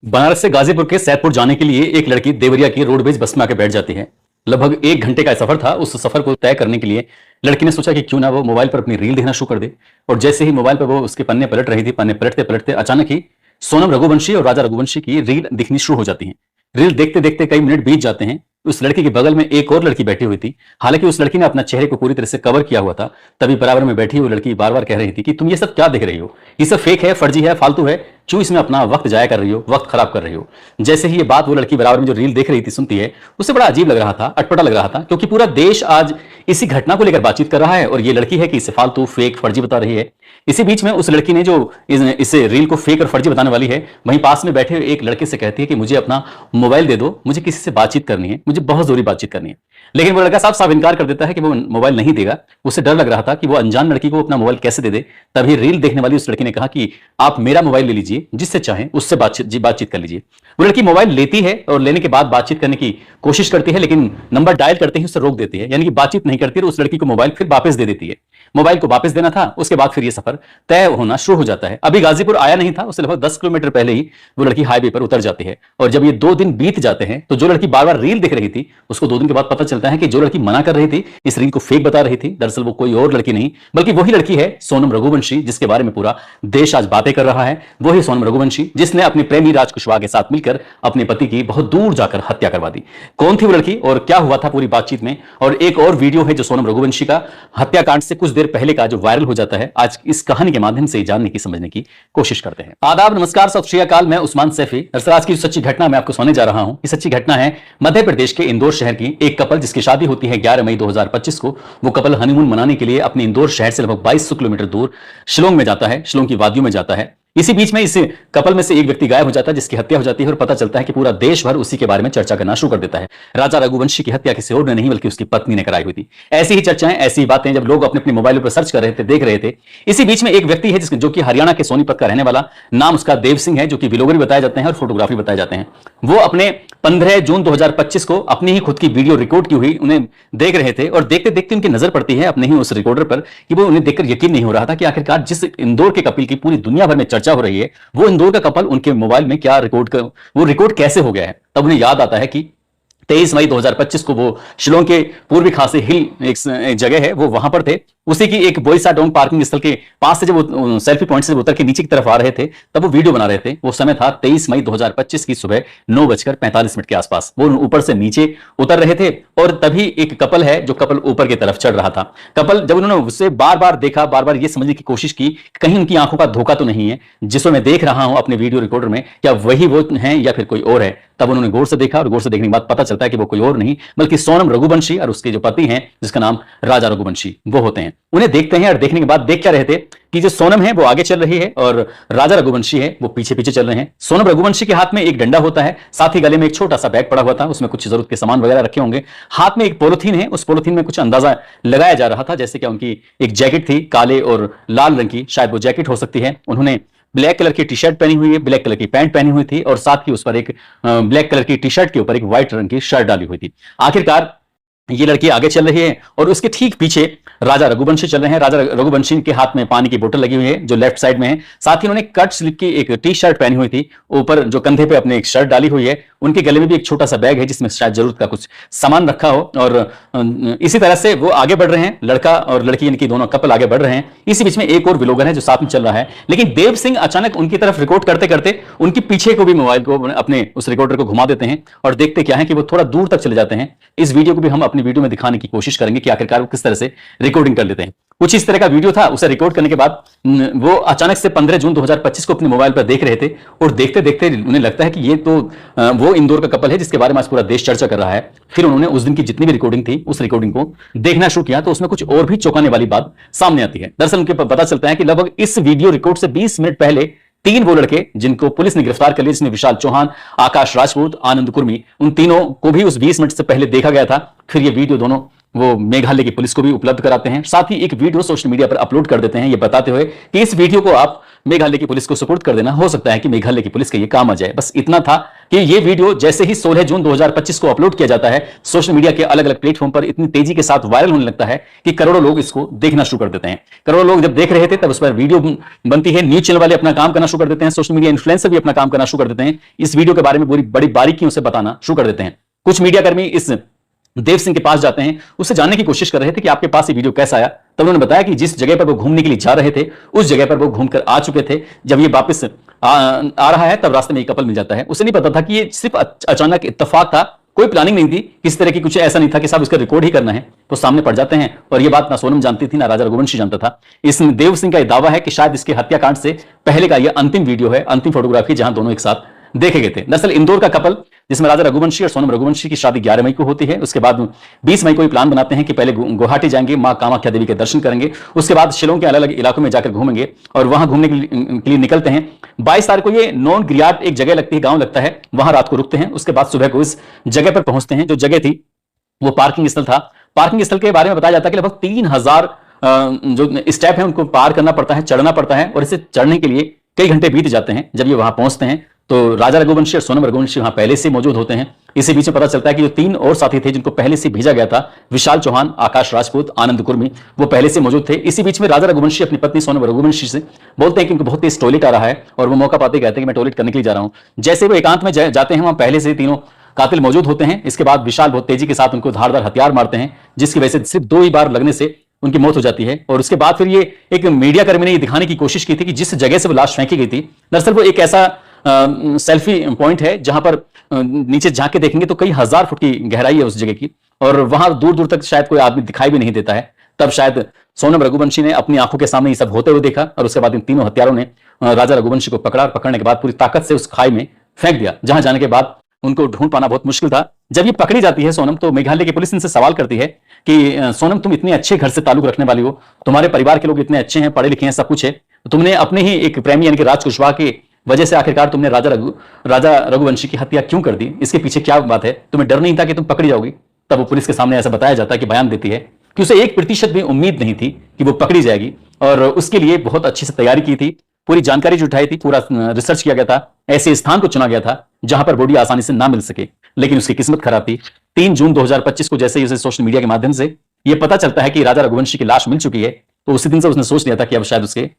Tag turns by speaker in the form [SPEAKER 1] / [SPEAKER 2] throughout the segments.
[SPEAKER 1] बनारस से गाजीपुर के सैदपुर जाने के लिए एक लड़की देवरिया की रोडवेज बस में आकर बैठ जाती है। लगभग 1 घंटे का सफर था। उस सफर को तय करने के लिए लड़की ने सोचा कि क्यों ना वो मोबाइल पर अपनी रील देखना शुरू कर दे। और जैसे ही मोबाइल पर वो उसके पन्ने पलट रही थी, पन्ने पलटते पलटते अचानक ही सोनम रघुवंशी और राजा रघुवंशी की रील दिखनी शुरू हो जाती है। रील देखते देखते कई मिनट बीत जाते हैं। उस लड़की के बगल में एक और लड़की बैठी हुई थी। हालांकि उस लड़की ने अपना चेहरे को पूरी तरह से कवर किया हुआ था। तभी बराबर में बैठी हुई लड़की बार बार कह रही थी कि तुम ये सब क्या देख रही हो, ये सब फेक है, फर्जी है, फालतू है, क्यों इसमें अपना वक्त जाया कर रही हो, वक्त खराब कर रही हो। जैसे ही ये बात वो लड़की बराबर में जो रील देख रही थी सुनती है, उसे बड़ा अजीब लग रहा था, अटपटा लग रहा था, क्योंकि पूरा देश आज इसी घटना को लेकर बातचीत कर रहा है और ये लड़की है कि इसे फालतू, फेक, फर्जी बता रही है। इसी बीच में उस लड़की ने जो इसे रील को फेक और फर्जी बताने वाली है, वहीं पास में बैठे एक लड़के से कहती है कि मुझे अपना मोबाइल दे दो, मुझे किसी से बातचीत करनी है, मुझे बहुत जरूरी बातचीत करनी है। लेकिन वो लड़का साफ साफ इनकार कर देता है कि वो मोबाइल नहीं देगा। उसे डर लग रहा था कि वो अनजान लड़की को अपना मोबाइल कैसे दे दे। तभी रील देखने वाली उस लड़की ने कहा कि आप मेरा मोबाइल ले लीजिए, जिससे चाहें उससे बातचीत कर लीजिए। वो लड़की मोबाइल लेती है और लेने के बाद बातचीत करने की कोशिश करती है, लेकिन नंबर डायल करते ही उसे रोक देती है, यानी कि बातचीत नहीं करती और उस लड़की को मोबाइल फिर वापस दे देती है। मोबाइल को वापस देना था, उसके बाद फिर ये सफर तय होना शुरू हो जाता है। अभी गाजीपुर आया नहीं था, उससे लगभग 10 किलोमीटर पहले ही वो लड़की हाईवे पर उतर जाती है। और जब ये 2 दिन बीत जाते हैं तो जो लड़की बार बार रील देख रही थी, उसको 2 दिन के बाद पता चलता है कि जो लड़की मना कर रही थी, इस रील को फेक बता रही थी, दरअसल वो कोई और लड़की नहीं बल्कि वही लड़की है सोनम रघुवंशी, जिसके बारे में पूरा देश आज बातें कर रहा है। वही सोनम रघुवंशी जिसने अपने प्रेमी राज कुशवाहा के साथ मिलकर अपने पति की बहुत दूर जाकर हत्या करवा दी। कौन थी वो लड़की और क्या हुआ था पूरी बातचीत में, और एक और वीडियो है जो सोनम रघुवंशी का हत्याकांड से कुछ देर पहले का जो वायरल हो जाता है, आज इस कहानी के माध्यम से जानने की, समझने की कोशिश करते हैं। आदाब, नमस्कार, सत श्री अकाल। मैं उस्मान सैफी। दरअसल आज की सच्ची घटना मैं आपको सुनाने जा रहा हूं। ये सच्ची घटना है मध्य प्रदेश के इंदौर शहर की। एक कपल जिसकी शादी होती है 11 मई 2025 को, वो कपल हनीमून मनाने के लिए अपने इंदौर शहर से लगभग 2200 किलोमीटर दूर शिलोंग में जाता है, शिलोंग की वादियों में जाता है। इसी बीच में इस कपल में से एक व्यक्ति गायब हो जाता है, जिसकी हत्या हो जाती है और पता चलता है कि पूरा देश भर उसी के बारे में चर्चा करना शुरू कर देता है। राजा रघुवंशी की हत्या किसी और ने नहीं बल्कि उसकी पत्नी ने कराई हुई थी। ऐसी ही चर्चाएं, ऐसी बातें जब लोग अपने अपने मोबाइलों पर सर्च कर रहे थे, देख रहे थे। इसी बीच में एक व्यक्ति है जो कि हरियाणा के सोनीपत का रहने वाला, नाम उसका देव सिंह है, जो कि व्लॉगर बताए जाते हैं और फोटोग्राफी बताए जाते हैं। वो अपने 15 जून 2025 को अपनी ही खुद की वीडियो रिकॉर्ड की हुई उन्हें देख रहे थे और देखते देखते उनकी नजर पड़ती है अपने ही उस रिकॉर्डर पर कि वो उन्हें देखकर यकीन नहीं हो रहा था कि आखिरकार जिस इंदौर के कपिल की पूरी दुनिया भर में चर्चा हो रही है, वो इंदौर का कपल उनके मोबाइल में क्या वो रिकॉर्ड कैसे हो गया है। तब उन्हें याद आता है कि 23 मई 2025 को वो शिलोंग के पूर्वी खासी हिल एक जगह है, वो वहां पर थे। उसी की एक बोईसा डोंग पार्किंग स्थल के पास से जब वो सेल्फी पॉइंट से उतर के नीचे की तरफ आ रहे थे, तब वो वीडियो बना रहे थे। वो समय था 23 मई 2025 की सुबह 9:45 के आसपास। वो ऊपर से नीचे उतर रहे थे और तभी एक कपल है, जो कपल ऊपर की तरफ चढ़ रहा था। कपल जब उन्होंने उससे बार बार देखा, बार बार ये समझने की कोशिश की कहीं उनकी आंखों का धोखा तो नहीं है, जिसको मैं देख रहा हूं अपने वीडियो रिकॉर्डर में, क्या वही वो हैं या फिर कोई और है। तब उन्होंने गौर से देखा और गौर से देखने के बाद पता चलता है कि वो कोई और नहीं बल्कि सोनम रघुवंशी और उसके जो पति हैं, जिसका नाम राजा रघुवंशी, वो होते हैं। उन्हें देखते हैं और देखने के बाद देख क्या रहे थे कि जो सोनम है वो आगे चल रही है और राजा रघुवंशी है वो पीछे पीछे चल रहे हैं। सोनम रघुवंशी के हाथ में एक डंडा होता है, साथ ही गले में एक छोटा सा बैग पड़ा हुआ था, उसमें कुछ जरूरत के सामान वगैरह रखे होंगे। हाथ में एक पॉलिथीन है, उस पॉलिथीन में कुछ अंदाजा लगाया जा रहा था, जैसे कि उनकी एक जैकेट थी काले और लाल रंग की, शायद वो जैकेट हो सकती है। उन्होंने ब्लैक कलर की टी शर्ट पहनी हुई है, ब्लैक कलर की पैंट पहनी हुई थी और साथ ही उस पर एक ब्लैक कलर की टी शर्ट के ऊपर एक व्हाइट रंग की शर्ट डाली हुई थी। आखिरकार ये लड़की आगे चल रही है और उसके ठीक पीछे राजा रघुवंशी चल रहे हैं। राजा रघुवंशी के हाथ में पानी की बोतल लगी हुई है जो लेफ्ट साइड में है। साथ ही उन्होंने कट स्लीव की एक टी शर्ट पहनी हुई थी, ऊपर जो कंधे पे अपने एक शर्ट डाली हुई है। उनके गले में भी एक छोटा सा बैग है जिसमें शायद जरूरत का कुछ सामान रखा हो। और इसी तरह से वो आगे बढ़ रहे हैं, लड़का और लड़की, इनकी दोनों कपल आगे बढ़ रहे हैं। इसी बीच में एक और व्लॉगर है जो साथ में चल रहा है, लेकिन देव सिंह अचानक उनकी तरफ रिकॉर्ड करते करते उनके पीछे को भी मोबाइल को अपने उस रिकॉर्डर को घुमा देते हैं और देखते क्या है कि वो थोड़ा दूर तक चले जाते हैं। इस वीडियो को भी हम अपनी वीडियो में दिखाने की कोशिश करेंगे कि आखिरकार वो किस तरह से रिकॉर्डिंग कर लेते हैं। कुछ इस तरह का वीडियो था। उसे रिकॉर्ड करने के बाद वो अचानक से 15 जून 2025 को अपने मोबाइल पर देख रहे थे और देखते देखते उन्हें लगता है कि ये तो वो इंदौर का कपल है जिसके बारे में आज पूरा देश चर्चा कर रहा है। फिर उन्होंने उस दिन की जितनी भी रिकॉर्डिंग थी उस रिकॉर्डिंग को देखना शुरू किया तो उसमें कुछ और भी चौंकाने वाली बात सामने आती है। दरअसल उनके पता चलता है कि लगभग इस वीडियो रिकॉर्ड से 20 मिनट पहले 3 वो लड़के जिनको पुलिस ने गिरफ्तार कर लिया, जिसमें विशाल चौहान, आकाश राजपूत, आनंद कुर्मी, उन तीनों को भी उस 20 मिनट से पहले देखा गया था। फिर ये वीडियो दोनों वो मेघालय की पुलिस को भी उपलब्ध कराते हैं। साथ ही एक वीडियो सोशल मीडिया पर अपलोड कर देते हैं, ये बताते हुए कि इस वीडियो को आप मेघालय की पुलिस को सुपुर्द कर देना, हो सकता है कि मेघालय की पुलिस का ये काम आ जाए। बस इतना था कि ये वीडियो जैसे ही 16 जून 2025 को अपलोड किया जाता है, सोशल मीडिया के अलग अलग प्लेटफॉर्म पर इतनी तेजी के साथ वायरल होने लगता है कि करोड़ों लोग इसको देखना शुरू कर देते हैं। करोड़ों लोग जब देख रहे थे तब उस पर वीडियो बनती है, न्यूज चैनल वाले अपना काम करना शुरू कर देते हैं, सोशल मीडिया इन्फ्लुएंसर भी अपना काम करना शुरू कर देते हैं, इस वीडियो के बारे में पूरी बड़ी बारीकियों से बताना शुरू कर देते हैं। कुछ मीडिया कर्मी इस देव सिंह के पास जाते हैं, उससे जानने की कोशिश कर रहे थे कि आपके पास ये वीडियो कैसा आया। तब उन्होंने बताया कि जिस जगह पर वो घूमने के लिए जा रहे थे उस जगह पर वो घूमकर आ चुके थे। जब ये वापस आ रहा है तब रास्ते में एक कपल मिल जाता है। उसे नहीं पता था कि ये सिर्फ अचानक इत्तेफाक था, कोई प्लानिंग नहीं थी, किसी तरह की कुछ ऐसा नहीं था कि साहब इसका रिकॉर्ड ही करना है। तो सामने पड़ जाते हैं और ये बात ना सोनम जानती थी ना राजा रघुवंशी जानता था। इस देव सिंह का यह दावा है कि शायद इसके हत्याकांड से पहले का यह अंतिम वीडियो है, अंतिम फोटोग्राफी जहां दोनों एक साथ देखे गए थे। दरअसल इंदौर का कपल जिसमें राजा रघुवंशी और सोनम रघुवंशी की शादी 11 मई को होती है, उसके बाद 20 मई को प्लान बनाते हैं कि पहले गुवाहाटी जाएंगे, मां कामाख्या देवी के दर्शन करेंगे, उसके बाद शिलोंग के अलग अलग इलाकों में जाकर घूमेंगे और वहां घूमने के लिए निकलते हैं। 22 तारीख को ये नॉन ग्रियाट एक जगह लगती है, गांव लगता है, वहां रात को रुकते हैं। उसके बाद सुबह को इस जगह पर पहुंचते हैं। जो जगह थी वो पार्किंग स्थल था। पार्किंग स्थल के बारे में बताया जाता है कि लगभग 3000 जो स्टेप है उनको पार करना पड़ता है, चढ़ना पड़ता है और इसे चढ़ने के लिए कई घंटे बीत जाते हैं। जब ये वहां पहुंचते हैं तो राजा रघुवंशी और सोनम रघुवंशी वहां पहले से मौजूद होते हैं। इसी बीच में पता चलता है कि जो 3 और साथी थे जिनको पहले से भेजा गया था, विशाल चौहान, आकाश राजपूत, आनंद कुर्मी, वो पहले से मौजूद थे। इसी बीच में राजा रघुवंशी अपनी पत्नी सोनम रघुवंशी से बोलते हैं कि उनको बहुत तेज टॉयलेट आ रहा है और वो मौका पाते कहते हैं कि मैं टॉयलेट करने के लिए जा रहा हूं। जैसे वो एकांत में जाते हैं, वहां पहले से तीनों कातिल मौजूद होते हैं। इसके बाद विशाल बहुत तेजी के साथ उनको धारदार हथियार मारते हैं, जिसकी वजह से सिर्फ 2 ही बार लगने से उनकी मौत हो जाती है। और उसके बाद फिर ये एक मीडिया कर्मी ने ये दिखाने की कोशिश की थी कि जिस जगह से वो लाश फेंकी गई थी, दरअसल वो एक ऐसा सेल्फी पॉइंट है जहां पर नीचे झांक के देखेंगे तो कई हजार फुट की गहराई है उस जगह की और वहां दूर दूर तक शायद कोई आदमी दिखाई भी नहीं देता है। तब शायद सोनम रघुवंशी ने अपनी आंखों के सामने ये सब होते हुए देखा और उसके बाद इन तीनों हत्यारों ने राजा रघुवंशी को पकड़ा। पकड़ने के बाद पूरी ताकत से उस खाई में फेंक दिया, जहां जाने के बाद उनको ढूंढ पाना बहुत मुश्किल था। जब ये पकड़ी जाती है सोनम, तो मेघालय की पुलिस इनसे सवाल करती है कि सोनम, तुम इतने अच्छे घर से ताल्लुक रखने वाली हो, तुम्हारे परिवार के लोग इतने अच्छे हैं, पढ़े लिखे हैं, सब कुछ है, तुमने अपने ही एक प्रेमी यानी कि राज कुशवाहा के वजह से आखिरकार तुमने राजा रघुवंशी की हत्या क्यों कर दी? इसके पीछे क्या बात है? तुम्हें डर नहीं था कि तुम पकड़ी जाओगी? तब वो पुलिस के सामने ऐसा बताया जाता है कि बयान देती है कि उसे 1% भी उम्मीद नहीं थी कि वो पकड़ी जाएगी और उसके लिए बहुत अच्छी से तैयारी की थी, पूरी जानकारी जुटाई थी, पूरा रिसर्च किया गया था, ऐसे स्थान को चुना गया था जहां पर बॉडी आसानी से ना मिल सके। लेकिन उसकी किस्मत खराब थी। 3 जून 2025 को जैसे ही उसे सोशल मीडिया के माध्यम से यह पता चलता है कि राजा रघुवंशी की लाश मिल चुकी है, तो उसी दिन से उसने सोच लिया था कि अब शायद उसके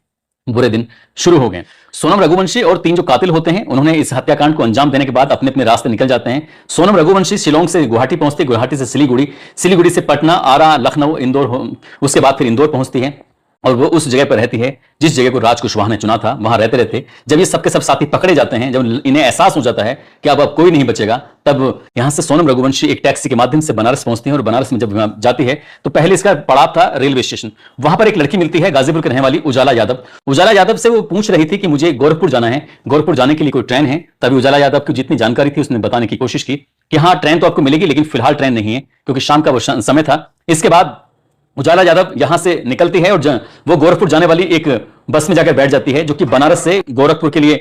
[SPEAKER 1] बुरे दिन शुरू हो गए। सोनम रघुवंशी और 3 जो कातिल होते हैं उन्होंने इस हत्याकांड को अंजाम देने के बाद अपने अपने रास्ते निकल जाते हैं। सोनम रघुवंशी शिलोंग से गुवाहाटी पहुंचती, गुवाहाटी से सिलीगुड़ी, सिलीगुड़ी से पटना, आरा, लखनऊ, इंदौर, उसके बाद फिर इंदौर पहुंचती है और वो उस जगह पर रहती है जिस जगह को राज कुशवाहा ने चुना था। वहां रहते रहते जब ये सबके सब साथी पकड़े जाते हैं, जब इन्हें एहसास हो जाता है कि अब कोई नहीं बचेगा, तब यहां से सोनम रघुवंशी एक टैक्सी के माध्यम से बनारस पहुंचती है और बनारस में जब जाती है तो पहले इसका पड़ाव था रेलवे स्टेशन। वहां पर एक लड़की मिलती है गाजीपुर के रहने वाली उजाला यादव। उजाला यादव से वो पूछ रही थी कि मुझे गोरखपुर जाना है, गोरखपुर जाने के लिए कोई ट्रेन है? तभी उजाला यादव की जितनी जानकारी थी उसने बताने की कोशिश की कि हाँ, ट्रेन तो आपको मिलेगी लेकिन फिलहाल ट्रेन नहीं है, क्योंकि शाम का वो समय था। इसके बाद उजाला यादव यहां से निकलती है और वो गोरखपुर जाने वाली एक बस में जाकर बैठ जाती है, जो कि बनारस से गोरखपुर के लिए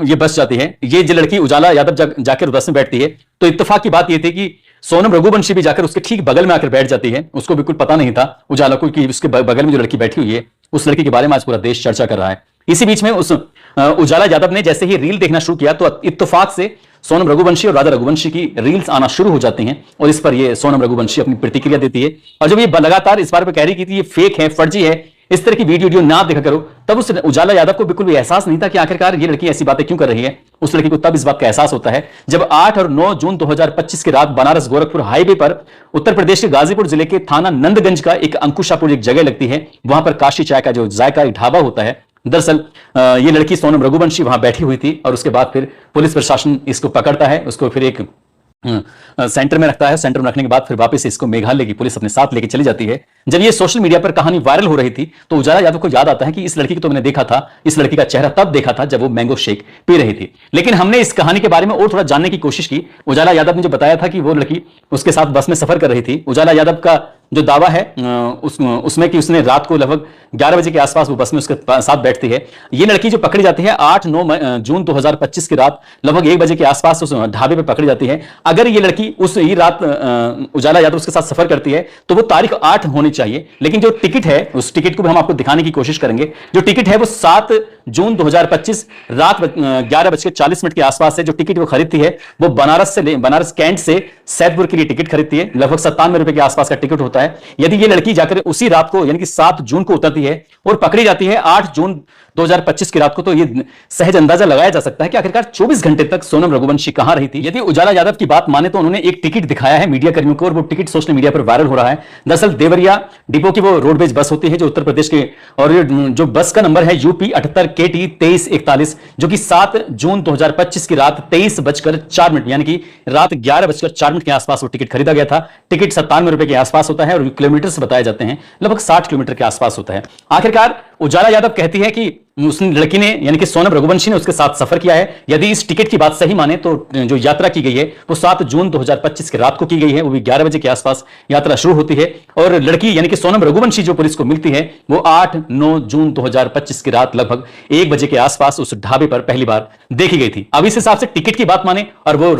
[SPEAKER 1] ये बस जाती है। ये जो लड़की उजाला यादव जाकर बस में बैठती है तो इत्तेफाक की बात ये थी कि सोनम रघुवंशी भी जाकर उसके ठीक बगल में आकर बैठ जाती है। उसको बिल्कुल पता नहीं था उजाला को कि उसके बगल में जो लड़की बैठी हुई है उस लड़की के बारे में आज पूरा देश चर्चा कर रहा है। इसी बीच में उस उजाला यादव ने जैसे ही रील देखना शुरू किया तो इत्तेफाक से सोनम रघुवंशी और राजा रघुवंशी की रील्स आना शुरू हो जाती हैं और इस पर ये सोनम रघुवंशी अपनी प्रतिक्रिया देती है। और जब ये लगातार इस बारे में कह रही कि ये फेक है, फर्जी है, इस तरह की वीडियो ना देखा करो, तब उस उजाला यादव को बिल्कुल भी एहसास नहीं था कि आखिरकार ये लड़की ऐसी बातें क्यों कर रही है। उस लड़की को तब इस बात का एहसास होता है जब 8 और 9 जून 2025 की रात बनारस गोरखपुर हाईवे पर उत्तर प्रदेश के गाजीपुर जिले के थाना नंदगंज का एक अंकुशापुर एक जगह लगती है। वहां पर काशी चाय का जो जायका एक ढाबा होता है, दरअसल ये लड़की सोनम रघुवंशी वहां बैठी हुई थी और उसके बाद फिर पुलिस प्रशासन इसको पकड़ता है, उसको फिर एक सेंटर में रखता है। सेंटर में रखने के बाद फिर वापस इसको मेघालय की पुलिस अपने साथ लेके चली जाती है। जब ये सोशल मीडिया पर कहानी वायरल हो रही थी तो उजाला यादव को याद आता है कि इस लड़की को तो मैंने देखा था, इस लड़की का चेहरा तब देखा था जब वो मैंगो शेक पी रही थी। लेकिन हमने इस कहानी के बारे में और थोड़ा जानने की कोशिश की। उजाला यादव ने जो बताया था कि वो लड़की उसके साथ बस में सफर कर रही थी, उजाला यादव का जो दावा है उसमें कि उसने रात को लगभग 11 बजे के आसपास वो बस में उसके साथ बैठती है। ये लड़की जो पकड़ी जाती है 8-9 जून 2025 की रात लगभग 1 बजे के आसपास उस ढाबे पे पकड़ी जाती है। अगर ये लड़की उस ही रात उजाला यादव उसके साथ सफर करती है तो वो तारीख 8 होनी चाहिए, लेकिन जो टिकट है उस टिकट को भी हम आपको दिखाने की कोशिश करेंगे। जो टिकट है वो 7 जून 2025 रात 11:40 के आसपास है। जो टिकट वो खरीदती है वो बनारस कैंट से सैदपुर के लिए टिकट खरीदती है। लगभग 97 रुपए के आसपास का टिकट होता है। यदि ये लड़की जाकर उसी रात को यानी कि 7 जून को उतरती है और पकड़ी जाती है 8 जून 2025 की रात को, तो ये सहज अंदाजा लगाया जा सकता है कि आखिरकार 24 घंटे तक सोनम रघुवंशी कहां रही थी। यदि उजाला यादव की बात माने तो उन्होंने एक टिकट दिखाया है मीडिया कर्मियों को और वो टिकट सोशल मीडिया पर वायरल हो रहा है। दरअसल देवरिया डिपो की वो रोडवेज बस होती है जो उत्तर प्रदेश के, और जो बस का नंबर है UP 78 KT 2341, जो कि 7 जून 2025 की रात 23:04 यानी कि रात 11:04 के आसपास वो टिकट खरीदा गया था। टिकट 97 रुपए के आसपास होता है और किलोमीटर से बताए जाते हैं लगभग 60 किलोमीटर के आसपास होता है। आखिरकार उजाला यादव कहती है कि उस लड़की ने यानी कि सोनम रघुवंशी ने उसके साथ सफर किया है। यदि इस टिकट की बात सही माने तो जो यात्रा की गई है वो 7 जून 2025 की रात को की गई है, वो भी 11 बजे के आसपास यात्रा शुरू होती है। और लड़की यानी कि सोनम रघुवंशी जो पुलिस को मिलती है वो 8-9 जून 2025 की रात लगभग 1 बजे के आसपास उस ढाबे पर पहली बार देखी गई थी। अब इस हिसाब से टिकट की बात माने और वो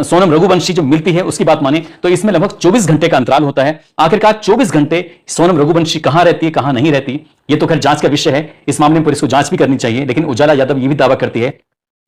[SPEAKER 1] सोनम रघुवंशी जो मिलती है उसकी बात माने तो इसमें लगभग 24 घंटे का अंतराल होता है। आखिरकार 24 घंटे सोनम रघुवंशी कहां रहती है कहां नहीं रहती, ये तो खैर जांच का विषय है। इस मामले में पुलिस को जांच भी करनी चाहिए, लेकिन उजाला यादव ये भी दावा करती है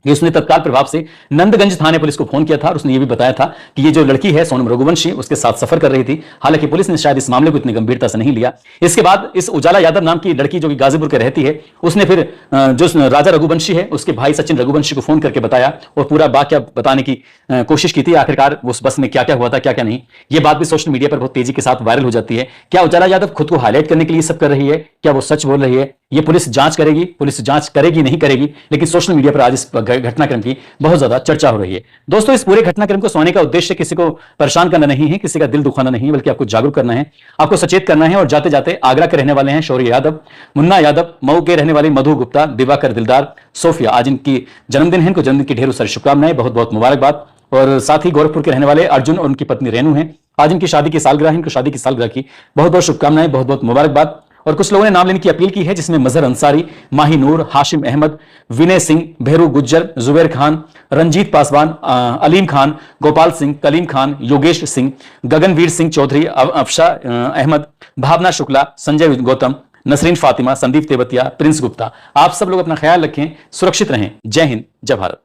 [SPEAKER 1] कि उसने तत्काल प्रभाव से नंदगंज थाने पुलिस को फोन किया था और उसने ये भी बताया था कि ये जो लड़की है सोनम रघुवंशी उसके साथ सफर कर रही थी। हालांकि पुलिस ने शायद इस मामले को इतनी गंभीरता से नहीं लिया। इसके बाद इस उजाला यादव नाम की लड़की जो कि गाजीपुर के रहती है उसने फिर जो राजा रघुवंशी है उसके भाई सचिन रघुवंशी को फोन करके बताया और पूरा वाकया बताने की कोशिश की थी। आखिरकार उस बस में क्या क्या हुआ था क्या क्या नहीं, ये बात भी सोशल मीडिया पर बहुत तेजी के साथ वायरल हो जाती है। क्या उजाला यादव खुद को हाईलाइट करने के लिए सब कर रही है, क्या वो सच बोल रही है, ये पुलिस जांच करेगी। पुलिस जांच करेगी नहीं करेगी, लेकिन सोशल मीडिया पर आज इस घटनाक्रम की बहुत ज्यादा चर्चा हो रही है। दोस्तों, इस पूरे घटनाक्रम को सुनाने का उद्देश्य किसी को परेशान करना नहीं है, किसी का दिल दुखाना नहीं है, बल्कि आपको जागरूक करना है, आपको सचेत करना है। और जाते जाते आगरा के रहने वाले हैं शौर्य यादव, मुन्ना यादव, मऊ के रहने वाले मधु गुप्ता, दिवाकर दिलदार, सोफिया, आज इनकी जन्मदिन है। इनको जन्मदिन की ढेरों सारी शुभकामनाएं, बहुत बहुत मुबारकबाद। और साथ ही गोरखपुर के रहने वाले अर्जुन और उनकी पत्नी रेनू हैं, आज इनकी शादी की सालगिरह है। इनको शादी की सालगिरह की बहुत बहुत शुभकामनाएं, बहुत बहुत मुबारकबाद। और कुछ लोगों ने नाम लेने की अपील की है, जिसमें मजहर अंसारी, माही नूर, हाशिम अहमद, विनय सिंह, भेरू गुज्जर, जुबैर खान, रंजीत पासवान, अलीम खान, गोपाल सिंह, कलीम खान, योगेश सिंह, गगनवीर सिंह चौधरी, अफशा अहमद, भावना शुक्ला, संजय गौतम, नसरीन फातिमा, संदीप तेवतिया, प्रिंस गुप्ता। आप सब लोग अपना ख्याल रखें, सुरक्षित रहें। जय हिंद, जय भारत।